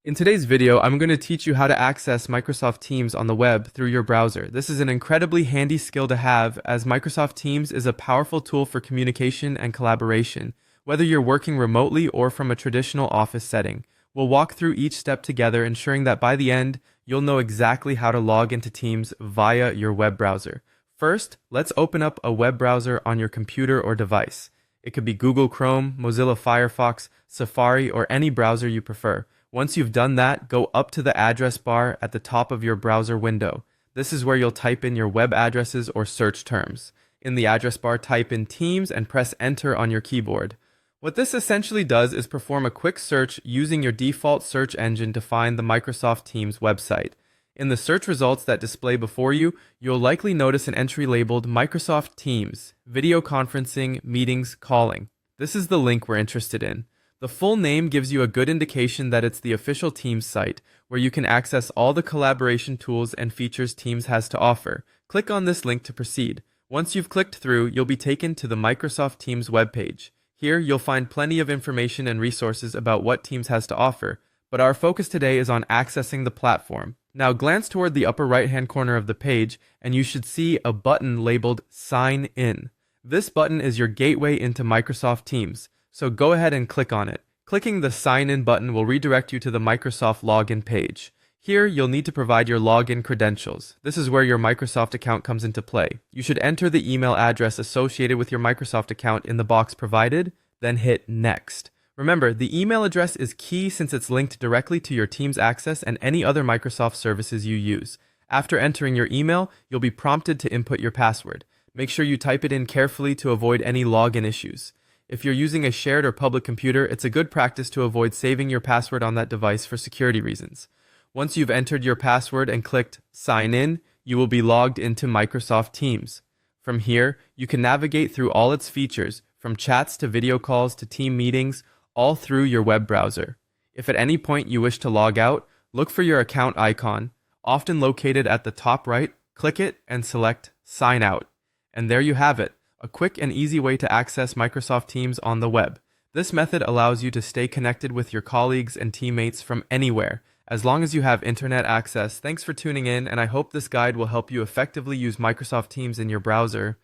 In today's video, I'm going to teach you how to access Microsoft Teams on the web through your browser. This is an incredibly handy skill to have, as Microsoft Teams is a powerful tool for communication and collaboration, whether you're working remotely or from a traditional office setting. We'll walk through each step together, ensuring that by the end, you'll know exactly how to log into Teams via your web browser. First, let's open up a web browser on your computer or device. It could be Google Chrome, Mozilla Firefox, Safari, or any browser you prefer. Once you've done that, go up to the address bar at the top of your browser window. This is where you'll type in your web addresses or search terms. In the address bar, type in Teams and press Enter on your keyboard. What this essentially does is perform a quick search using your default search engine to find the Microsoft Teams website. In the search results that display before you, you'll likely notice an entry labeled Microsoft Teams, Video Conferencing, Meetings, Calling. This is the link we're interested in. The full name gives you a good indication that it's the official Teams site, where you can access all the collaboration tools and features Teams has to offer. Click on this link to proceed. Once you've clicked through, you'll be taken to the Microsoft Teams webpage. Here, you'll find plenty of information and resources about what Teams has to offer, but our focus today is on accessing the platform. Now glance toward the upper right-hand corner of the page, and you should see a button labeled Sign In. This button is your gateway into Microsoft Teams. So go ahead and click on it. Clicking the Sign In button will redirect you to the Microsoft login page. Here, you'll need to provide your login credentials. This is where your Microsoft account comes into play. You should enter the email address associated with your Microsoft account in the box provided, then hit Next. Remember, the email address is key since it's linked directly to your Teams access and any other Microsoft services you use. After entering your email, you'll be prompted to input your password. Make sure you type it in carefully to avoid any login issues. If you're using a shared or public computer, it's a good practice to avoid saving your password on that device for security reasons. Once you've entered your password and clicked Sign In, you will be logged into Microsoft Teams. From here, you can navigate through all its features, from chats to video calls to team meetings, all through your web browser. If at any point you wish to log out, look for your account icon, often located at the top right, click it and select Sign Out. And there you have it. A quick and easy way to access Microsoft Teams on the web. This method allows you to stay connected with your colleagues and teammates from anywhere, as long as you have internet access. Thanks for tuning in, and I hope this guide will help you effectively use Microsoft Teams in your browser.